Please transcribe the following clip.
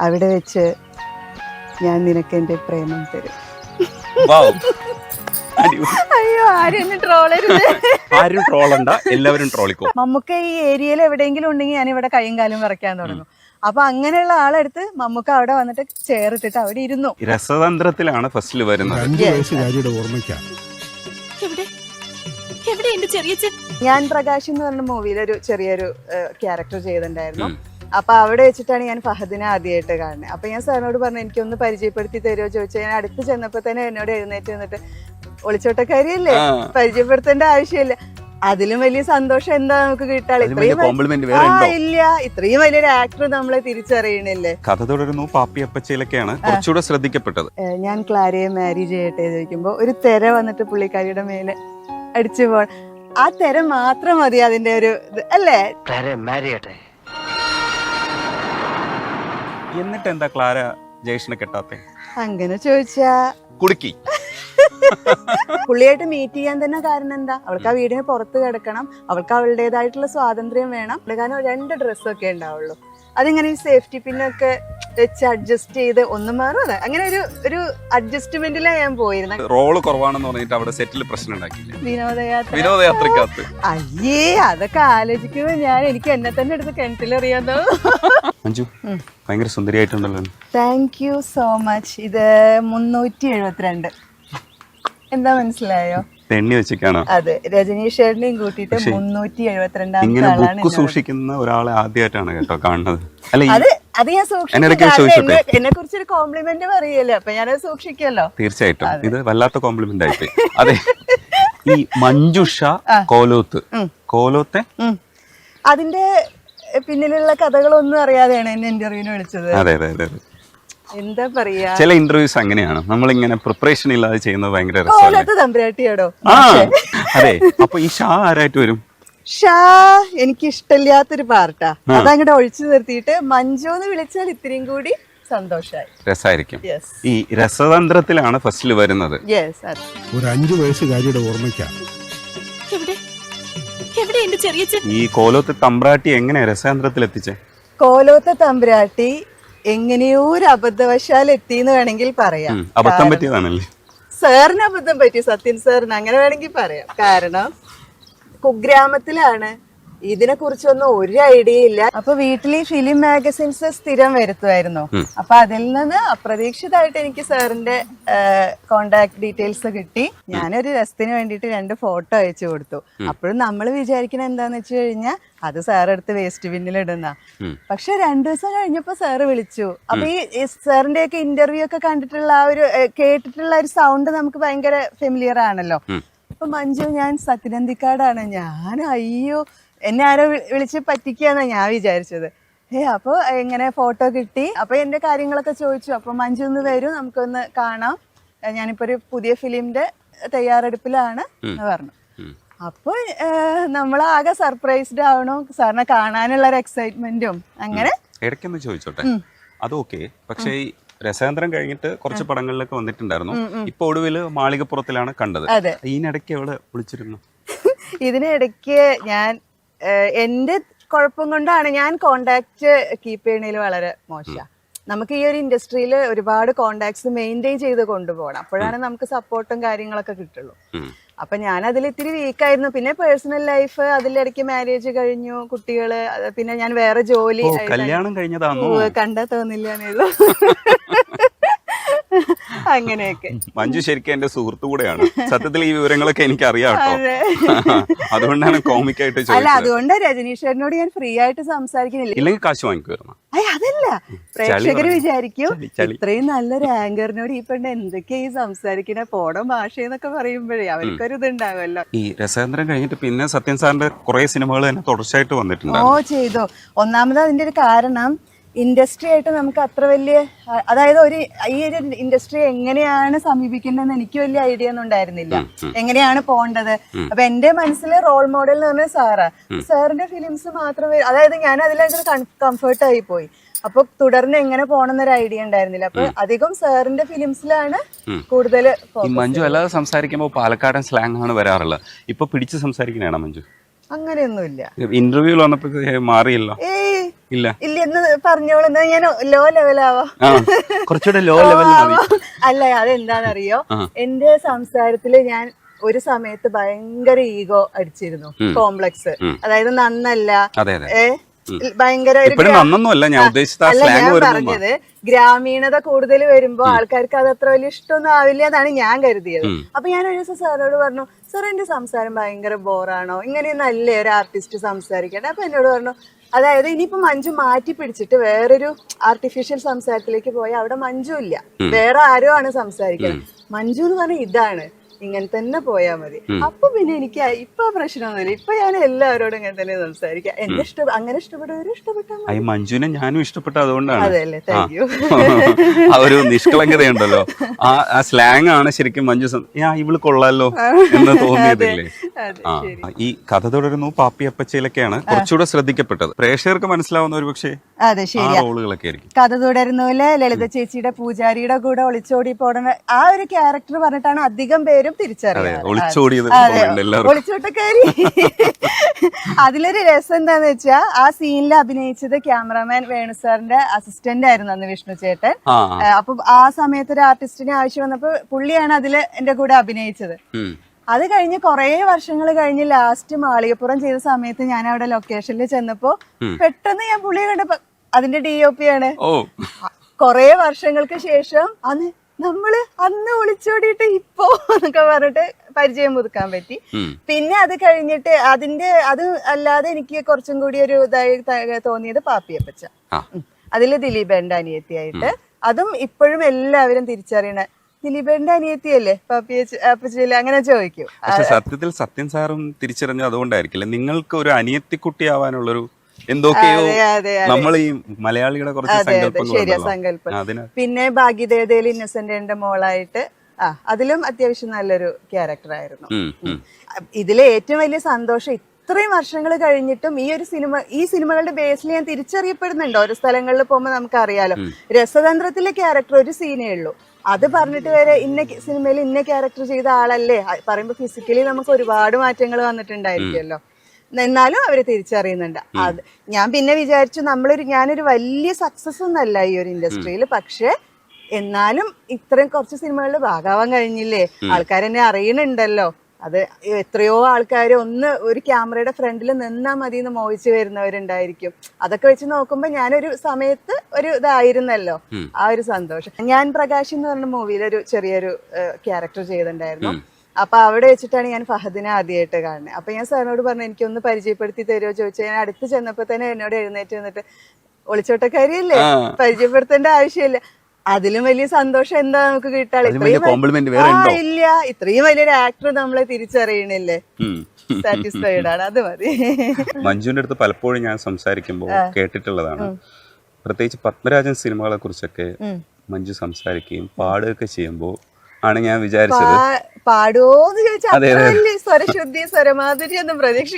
അവിടെ വെച്ച് ഞാൻ നിനക്ക് എൻ്റെ പ്രേമം തരും. അയ്യോ, ആരും ട്രോളരുത്. ആരും ട്രോളണ്ട, എല്ലാവരും ട്രോളിക്കോ. മമ്മൂക്ക ഈ ഏരിയയിൽ എവിടെയെങ്കിലും ഉണ്ടെങ്കിൽ ഞാൻ ഇവിടെ കൈയും കാലും വിറയ്ക്കാൻ തുടങ്ങും. അപ്പൊ അങ്ങനെയുള്ള ആളെടുത്ത് മമ്മൂക്ക അവിടെ വന്നിട്ട് ചേർത്തിട്ട് അവിടെ ഇരുന്നു. രസതന്ത്രത്തിലാണ് ഫസ്റ്റിൽ വരുന്നത്. ഞാൻ പ്രകാശ് എന്ന് പറഞ്ഞ മൂവിയിലൊരു ചെറിയൊരു ക്യാരക്ടർ ചെയ്തിട്ടുണ്ടായിരുന്നു. അപ്പൊ അവിടെ വെച്ചിട്ടാണ് ഞാൻ ഫഹദിനെ ആദ്യമായിട്ട് കാണുന്നത്. അപ്പൊ ഞാൻ സാറിനോട് പറഞ്ഞു എനിക്കൊന്ന് പരിചയപ്പെടുത്തി തരുമോ ചോദിച്ചാൽ, ഞാൻ അടുത്ത് ചെന്നപ്പോ തന്നെ എന്നോട് എഴുന്നേറ്റ് നിന്നിട്ട് ഒളിച്ചോട്ടക്കാരിയല്ലേ, പരിചയപ്പെടുത്തേണ്ട ആവശ്യമില്ല. അതിലും വലിയ സന്തോഷം എന്താ നമുക്ക് കിട്ടാൻ? ഇല്ല, ഇത്രയും വലിയൊരു ആക്ടർ നമ്മളെ തിരിച്ചറിയണില്ലേ. കഥ തുടരുന്നു. പാപ്പിയപ്പച്ചയിലൊക്കെയാണ് കുറച്ചുകൂടെ ശ്രദ്ധിക്കപ്പെട്ടത്. ഞാൻ ക്ലാരയെ മാരി ചെയ്യട്ടെ ചോദിക്കുമ്പോ ഒരു തെര വന്നിട്ട് പുള്ളിക്കാരിയുടെ മേലെ അടിച്ചു പോകാൻ, ആ തെര മാത്രം മതി അതിന്റെ ഒരു അല്ലേ. എന്നിട്ട് എന്താ ക്ലാര ജയേഷിനെ കെട്ടാത്തെ? അങ്ങനെ ചോദിച്ചാ കുടുക്കി. പുള്ളിയായിട്ട് മീറ്റ് ചെയ്യാൻ തന്നെ കാരണം എന്താ? അവൾക്ക് ആ വീടിന് പുറത്ത് കിടക്കണം, അവൾക്ക് അവളുടേതായിട്ടുള്ള സ്വാതന്ത്ര്യം വേണം. കാരണം 2 ഡ്രസ്സൊക്കെ ഉണ്ടാവുള്ളൂ. അതിങ്ങനെ സേഫ്റ്റി പിന്നൊക്കെ വെച്ച് അഡ്ജസ്റ്റ് ചെയ്ത് ഒന്നും മാറും. അങ്ങനെ ഒരു അഡ്ജസ്റ്റ്മെന്റിലാണ് ഞാൻ പോയിരുന്നത്. റോള് കുറവാണെന്ന് പറഞ്ഞിട്ട് അവിടെ സെറ്റിൽ പ്രശ്നം ഉണ്ടാക്കിയില്ല. വിനോദയാത്രക്കകത്ത് അയ്യേ, അതൊക്കെ ആലോചിക്കുമ്പോ എനിക്ക് എന്നെ തന്നെ എടുത്ത് കിണറ്റിലറിയാന്നോ. മഞ്ജു ഭയങ്കര സുന്ദരിയായിട്ടുണ്ടല്ലോ. Thank you so much. ഇത് 372. എന്താ മനസ്സിലായോ? തെണ്ണി വെച്ചിട്ടാണോ? അതെ, രജനീഷ് ചേട്ടനെയും കൂട്ടിയിട്ട് 372. ഇങ്ങനെ ബുക്ക് സൂക്ഷിക്കുന്ന ഒരാളെ ആദ്യമായിട്ടാണ് കേട്ടോ കാണുന്നത്. അത് ഞാൻ സൂക്ഷിക്കും. എന്നെ കുറിച്ചൊരു കോംപ്ലിമെന്റ് പറയല്ലേ, അപ്പൊ ഞാനത് സൂക്ഷിക്കല്ലോ. തീർച്ചയായിട്ടും ഇത് വല്ലാത്ത കോംപ്ലിമെന്റ് ആയിട്ട്. അതെ, ഈ മഞ്ജുഷ കോലോത്തെ അതിന്റെ പിന്നിലുള്ള കഥകളൊന്നും അറിയാതെയാണ് എന്നെ ഇന്റർവ്യൂവിന് വിളിച്ചത്. അതെ അതെ അതെ. എന്താ പറയാ, ചില ഇന്റർവ്യൂസ് അങ്ങനെയാണ്, നമ്മളിങ്ങനെ പ്രിപ്പറേഷൻ ഇല്ലാതെ ചെയ്യുന്നത് ഭയങ്കര തമ്പുരാട്ടിയാടോ. അതെ, അപ്പൊ ഈ ഷാ ആരായിട്ട് വരും? ഷാ എനിക്ക് ഇഷ്ടമില്ലാത്തൊരു പാർട്ടാ. അതങ്ങോട്ട് ഒഴിച്ചു നിർത്തിയിട്ട് മഞ്ജു എന്ന് വിളിച്ചാൽ ഇത്രയും കൂടി സന്തോഷമായി, രസമായിരിക്കും. ഈ രസതന്ത്രത്തിലാണ് ഫസ്റ്റിൽ വരുന്നത്. ഒരു 5 വയസ്സുകാരിയുടെ ഓർമ്മയ്ക്കാ. ഈ കോലോത്തെ തമ്പ്രാട്ടി എങ്ങനെയാ രസതന്ത്രത്തിൽ എത്തിച്ചേ? കോലോത്തെ തമ്പുരാട്ടി എങ്ങനെയോ ഒരു അബദ്ധവശാൽ എത്തിന്ന് വേണമെങ്കിൽ പറയാം. അബദ്ധം പറ്റിയതാണല്ലേ? സാറിന് അബദ്ധം പറ്റി, സത്യൻ സാറിന്, അങ്ങനെ വേണമെങ്കിൽ പറയാം. കാരണം കുഗ്രാമത്തിലാണ്, ഇതിനെ കുറിച്ചൊന്നും ഒരു ഐഡിയ ഇല്ല. അപ്പൊ വീട്ടിൽ ഈ ഫിലിം മാഗസിൻസ് സ്ഥിരം വരുത്തുമായിരുന്നു. അപ്പൊ അതിൽ നിന്ന് അപ്രതീക്ഷിതമായിട്ട് എനിക്ക് സാറിന്റെ കോണ്ടാക്ട് ഡീറ്റെയിൽസ് കിട്ടി. ഞാനൊരു രസത്തിന് വേണ്ടിയിട്ട് 2 ഫോട്ടോ അയച്ചു കൊടുത്തു. അപ്പോഴും നമ്മൾ വിചാരിക്കണ എന്താന്ന് വെച്ച് കഴിഞ്ഞാൽ അത് സാറെടുത്ത് വേസ്റ്റ് ബിന്നിൽ ഇടുന്ന. പക്ഷെ 2 ദിവസം കഴിഞ്ഞപ്പോ സാറ് വിളിച്ചു. അപ്പൊ ഈ സാറിന്റെ ഒക്കെ ഇന്റർവ്യൂ ഒക്കെ കണ്ടിട്ടുള്ള ആ ഒരു കേട്ടിട്ടുള്ള ഒരു സൗണ്ട് നമുക്ക് ഭയങ്കര ഫെമിലിയർ ആണല്ലോ. അപ്പൊ മഞ്ജു, ഞാൻ സത്യനന്ദിക്കാടാണ്. ഞാൻ അയ്യോ, എന്നെ ആരോ വിളിച്ച് പറ്റിക്കാന്നാ ഞാൻ വിചാരിച്ചത്. അപ്പൊ എങ്ങനെ ഫോട്ടോ കിട്ടി. അപ്പൊ എന്റെ കാര്യങ്ങളൊക്കെ ചോദിച്ചു. അപ്പൊ മഞ്ജു ഒന്ന് വരൂ, നമുക്കൊന്ന് കാണാം, ഞാനിപ്പോ ഒരു പുതിയ ഫിലിമിന്റെ തയ്യാറെടുപ്പിലാണ് എന്ന് പറഞ്ഞു. അപ്പൊ നമ്മളാകെ സർപ്രൈസ്ഡ് ആവണോ, സാറിനെ കാണാനുള്ള ഒരു എക്സൈറ്റ്മെന്റും. അങ്ങനെ ഇടയ്ക്കൊന്ന് ചോദിച്ചോട്ടെ, അതൊക്കെ പക്ഷേ ഈ രസതന്ത്രം കഴിഞ്ഞിട്ട് കുറച്ച് പടങ്ങളിലൊക്കെ വന്നിട്ടുണ്ടായിരുന്നു. ഇപ്പൊ ഒടുവില് മാളികപ്പുറത്തിലാണ് കണ്ടത്. ഇതിനിടയ്ക്ക് എവിടെ വിളിച്ചിരുന്നു? ഇതിനിടയ്ക്ക് ഞാൻ എന്റെ കുഴപ്പം കൊണ്ടാണ്, ഞാൻ കോണ്ടാക്ട് കീപ്പ് ചെയ്യണതിൽ വളരെ മോശം. നമുക്ക് ഈ ഒരു ഇൻഡസ്ട്രിയിൽ ഒരുപാട് കോണ്ടാക്ട്സ് മെയിൻറ്റെയിൻ ചെയ്ത് കൊണ്ടുപോകണം, അപ്പോഴാണ് നമുക്ക് സപ്പോർട്ടും കാര്യങ്ങളൊക്കെ കിട്ടുള്ളൂ. അപ്പൊ ഞാൻ അതിൽ ഇത്തിരി വീക്കായിരുന്നു. പിന്നെ പേഴ്സണൽ ലൈഫ്, അതിലിടയ്ക്ക് മാരേജ് കഴിഞ്ഞു, കുട്ടികള്, പിന്നെ ഞാൻ വേറെ ജോലി. കല്യാണം കഴിഞ്ഞതാണോ? കണ്ടാ തോന്നില്ല. അങ്ങനെയൊക്കെ. മഞ്ജു ശരിക്കും എന്റെ സുഹൃത്തു കൂടെയാണ്. സത്യത്തിൽ ഈ വിവരങ്ങളൊക്കെ എനിക്ക് അറിയാം, അതുകൊണ്ടാണ് കോമിക്കായിട്ട് ചോദിച്ചത്. അല്ല, അതുകൊണ്ട് രജനീഷേട്ടനോട് ഞാൻ ഫ്രീ ആയിട്ട് സംസാരിക്കുന്നില്ല. ഇല്ലെങ്കിൽ കാശ് വാങ്ങിക്കുമായിരുന്നു. അതല്ല, പ്രേക്ഷകര് വിചാരിക്കും ഇത്രയും നല്ലൊരു ആങ്കറിനോട് ഈ പെണ്ണ് എന്തൊക്കെയാ ഈ സംസാരിക്കണ പോടം ഭാഷയെന്നൊക്കെ പറയുമ്പോഴേ അവർക്കൊരു ഇതുണ്ടാവുമല്ലോ. ഈ രസതന്ത്രം കഴിഞ്ഞിട്ട് പിന്നെ സത്യൻ സാറിന്റെ കുറെ സിനിമകൾ തന്നെ തുടർച്ചയായിട്ട് വന്നിട്ടുണ്ട്. ചെയ്തോ. ഒന്നാമത് അതിന്റെ ഒരു കാരണം, ഇൻഡസ്ട്രി ആയിട്ട് നമുക്ക് അത്ര വലിയ, അതായത് ഈ ഒരു ഇൻഡസ്ട്രി എങ്ങനെയാണ് സമീപിക്കേണ്ടതെന്ന് എനിക്ക് വലിയ ഐഡിയ ഒന്നും ഉണ്ടായിരുന്നില്ല, എങ്ങനെയാണ് പോകേണ്ടത്. അപ്പൊ എന്റെ മനസ്സിൽ റോൾ മോഡൽ എന്ന് പറഞ്ഞാൽ സാറാ. സാറിന്റെ ഫിലിംസ് മാത്രമേ, അതായത് ഞാൻ അതിലൊരു കംഫർട്ട് ആയി പോയി. അപ്പൊ തുടർന്ന് എങ്ങനെ പോകണമെന്നൊരു ഐഡിയ ഉണ്ടായിരുന്നില്ല. അപ്പൊ അധികം സാറിന്റെ ഫിലിംസിലാണ് കൂടുതൽ. മഞ്ജു അല്ലാതെ സംസാരിക്കുമ്പോൾ പാലക്കാടൻ സ്ലാങ് ആണ് വരാറുള്ളത്. ഇപ്പൊ പിടിച്ച് സംസാരിക്കണേണോ മഞ്ജു? അങ്ങനെയൊന്നുമില്ല. ഇന്റർവ്യൂവിൽ വന്നപ്പോ മാറിയല്ലോ. ഏയ് ഇല്ല ഇല്ല എന്ന് പറഞ്ഞോളൂ, എന്നാ ഞാൻ ലോ ലെവലാവാ. കുറച്ചുകൂടെ ലോ ലെവൽ മതി. അല്ല, അതെന്താണെന്നറിയോ, എന്റെ സംസാരത്തില് ഞാൻ ഒരു സമയത്ത് ഭയങ്കര ഈഗോ അടിച്ചിരുന്നു, കോംപ്ലക്സ്. അതായത് നന്നല്ല, ഭയങ്കര അല്ല, ഞാൻ പറഞ്ഞത് ഗ്രാമീണത കൂടുതൽ വരുമ്പോ ആൾക്കാർക്ക് അത് അത്ര വലിയ ഇഷ്ടമൊന്നും ആവില്ല എന്നാണ് ഞാൻ കരുതിയത്. അപ്പൊ ഞാൻ ഒരു ദിവസം സാറോട് പറഞ്ഞു, സാർ എന്റെ സംസാരം ഭയങ്കര ബോറാണോ, ഇങ്ങനെയൊന്നല്ലേ ഒരു ആർട്ടിസ്റ്റ് സംസാരിക്കണ്ടേ? അപ്പൊ എന്നോട് പറഞ്ഞു, അതായത് ഇനിയിപ്പോ മഞ്ജു മാറ്റി പിടിച്ചിട്ട് വേറൊരു ആർട്ടിഫിഷ്യൽ സംസാരത്തിലേക്ക് പോയാൽ അവിടെ മഞ്ജു ഇല്ല, വേറെ ആരോ ആണ് സംസാരിക്കുന്നത്. മഞ്ജു എന്ന് പറഞ്ഞാൽ ഇതാണ്, ഇങ്ങനെ തന്നെ പോയാ മതി. അപ്പൊ പിന്നെ എനിക്ക് ഇപ്പൊ പ്രശ്നമൊന്നുമില്ല, ഇപ്പൊ ഞാൻ എല്ലാവരോടും ഇങ്ങനെ തന്നെ സംസാരിക്കാം. എന്നെ അങ്ങനെ ഇഷ്ടപ്പെട്ടവരും ഇഷ്ടപ്പെട്ടാൽ മഞ്ജുവിനെ ഞാനും ഇഷ്ടപ്പെട്ട അതുകൊണ്ടാണ്. അതെല്ലേ, താങ്ക് യു. ആ ഒരു നിഷ്കളങ്കതയുണ്ടല്ലോ, ആ സ്ലാങ് ആണ് ശരിക്കും മഞ്ജു ഇവള് കൊള്ളാലോ എന്ന് തോന്നിയതില്ലേ. ഈ കഥ തുടരുന്നു പാപ്പി അപ്പച്ചയിലൊക്കെയാണ് കുറച്ചുകൂടെ ശ്രദ്ധിക്കപ്പെട്ടത്, പ്രേക്ഷകർക്ക് മനസ്സിലാവുന്ന ഒരു പക്ഷേ റോളുകളൊക്കെ ആയിരിക്കും. കഥ തുടരുന്നൂലെ ലളിത ചേച്ചിയുടെ പൂജാരിയുടെ കൂടെ ഒളിച്ചോടി പോടുന്ന ആ ഒരു ക്യാരക്ടർ പറഞ്ഞിട്ടാണ് അധികം പേരും തിരിച്ചറിയാം. ഒളിച്ചോട്ടക്കാരി. അതിലൊരു രസം എന്താന്ന് വെച്ചാ, ആ സീനിൽ അഭിനയിച്ചത് ക്യാമറാമാൻ വേണു സാറിന്റെ അസിസ്റ്റന്റ് ആയിരുന്നു അന്ന്, വിഷ്ണു ചേട്ടൻ. അപ്പൊ ആ സമയത്ത് ഒരു ആർട്ടിസ്റ്റിന് ആവശ്യം വന്നപ്പോ പുള്ളിയാണ് അതില് എന്റെ കൂടെ അഭിനയിച്ചത്. അത് കഴിഞ്ഞ് കുറെ വർഷങ്ങൾ കഴിഞ്ഞ് ലാസ്റ്റ് മാളികപ്പുറം ചെയ്ത സമയത്ത് ഞാൻ അവിടെ ലൊക്കേഷനിൽ ചെന്നപ്പോ പെട്ടെന്ന് ഞാൻ പുള്ളിയെ കണ്ടപ്പോ, അതിന്റെ DOP ആണ്. കുറെ വർഷങ്ങൾക്ക് ശേഷം നമ്മള് അന്ന് ഒളിച്ചോടിയിട്ട് ഇപ്പോ എന്നൊക്കെ പറഞ്ഞിട്ട് പരിചയം പുതുക്കാൻ പറ്റി. പിന്നെ അത് കഴിഞ്ഞിട്ട് അത് അല്ലാതെ എനിക്ക് കുറച്ചും കൂടി ഒരു ഇതായി തോന്നിയത് പാപ്പിയപ്പച്ച. അതില് ദിലീപേന്റെ അനിയത്തിയായിട്ട്, അതും ഇപ്പോഴും എല്ലാവരും തിരിച്ചറിയണ ദിലീപേന്റെ അനിയത്തിയല്ലേ പാപ്പിയപ്പച്ചയില്, അങ്ങനെ ചോദിക്കും. പക്ഷെ സത്യത്തിൽ സത്യൻ സാറും തിരിച്ചറിഞ്ഞത് അതുകൊണ്ടായിരിക്കില്ല, നിങ്ങൾക്ക് ഒരു അനിയത്തിക്കുട്ടിയാവാനുള്ളൊരു എന്തൊക്കെയോ നമ്മൾ ഈ മലയാളികളുടെ കുറച്ച് സങ്കല്പം. പിന്നെ ഭാഗ്യദേവതയിൽ ഇന്നസെന്റിന്റെ മോളായിട്ട് അതിലും അത്യാവശ്യം നല്ലൊരു ക്യാരക്ടർ ആയിരുന്നു. ഇതിലെ ഏറ്റവും വലിയ സന്തോഷം, ഇത്രയും വർഷങ്ങൾ കഴിഞ്ഞിട്ടും ഈ സിനിമകളുടെ ബേസിൽ ഞാൻ തിരിച്ചറിയപ്പെടുന്നുണ്ട്. ഓരോ സ്ഥലങ്ങളിൽ പോകുമ്പോൾ നമുക്കറിയാലോ, രസതന്ത്രത്തിലെ ക്യാരക്ടർ ഒരു സീനേ ഉള്ളൂ, അത് പറഞ്ഞിട്ട് വരെ ഇന്ന സിനിമയിൽ ഇന്ന ക്യാരക്ടർ ചെയ്ത ആളല്ലേ പറയുമ്പോ ഫിസിക്കലി നമുക്ക് ഒരുപാട് മാറ്റങ്ങൾ വന്നിട്ടുണ്ടായിരിക്കുമല്ലോ. എന്നാലും അവര് തിരിച്ചറിയുന്നുണ്ട്. അത് ഞാൻ പിന്നെ വിചാരിച്ചു, ഞാനൊരു വലിയ സക്സസ് ഒന്നല്ല ഈ ഒരു ഇൻഡസ്ട്രിയിൽ, പക്ഷെ എന്നാലും ഇത്രയും കുറച്ച് സിനിമകളിൽ ഭാഗമാവാൻ കഴിഞ്ഞില്ലേ, ആൾക്കാരെന്നെ അറിയണുണ്ടല്ലോ. അത് എത്രയോ ആൾക്കാർ ഒരു ക്യാമറയുടെ ഫ്രണ്ടിൽ നിന്നാ മതി എന്ന് മോഹിച്ചു വരുന്നവരുണ്ടായിരിക്കും. അതൊക്കെ വെച്ച് നോക്കുമ്പോ ഞാനൊരു സമയത്ത് ഒരു ഇതായിരുന്നല്ലോ, ആ ഒരു സന്തോഷം. ഞാൻ പ്രകാശ് എന്ന് പറഞ്ഞ മൂവിയിൽ ഒരു ചെറിയൊരു ക്യാരക്ടർ ചെയ്തിട്ടുണ്ടായിരുന്നു. അപ്പൊ അവിടെ വെച്ചിട്ടാണ് ഞാൻ ഫഹദിനെ ആദ്യമായിട്ട് കാണുന്നത്. അപ്പൊ ഞാൻ സാറിനോട് പറഞ്ഞു, എനിക്കൊന്ന് പരിചയപ്പെടുത്തി തരുമോ ചോദിച്ചാൽ, ഞാൻ അടുത്ത് ചെന്നപ്പോ തന്നെ എന്നോട് എഴുന്നേറ്റ് വന്നിട്ട്, ഒളിച്ചോട്ടക്കാരിയല്ലേ, പരിചയപ്പെടുത്തേണ്ട ആവശ്യമില്ല. അതിലും വലിയ സന്തോഷം എന്താ നമുക്ക് കിട്ടാറ്? ഇല്ല, ഇത്രയും വലിയൊരു ആക്ടർ നമ്മളെ തിരിച്ചറിയണില്ലേ, സാറ്റിസ്ഫൈഡ് ആണ്, അത് മതി. മഞ്ജുവിന്റെ അടുത്ത് പലപ്പോഴും ഞാൻ സംസാരിക്കുമ്പോൾ കേട്ടിട്ടുള്ളതാണ്, പ്രത്യേകിച്ച് പത്മരാജൻ സിനിമകളെ കുറിച്ചൊക്കെ മഞ്ജു സംസാരിക്കുകയും പാടുകയൊക്കെ ചെയ്യുമ്പോൾ ആണ് ഞാൻ വിചാരിച്ചത്, പാടുവോന്ന് ചോദിച്ചാൽ സ്വരശുദ്ധി സ്വരമാധുരി ഒന്നും പ്രതീക്ഷിക്കും.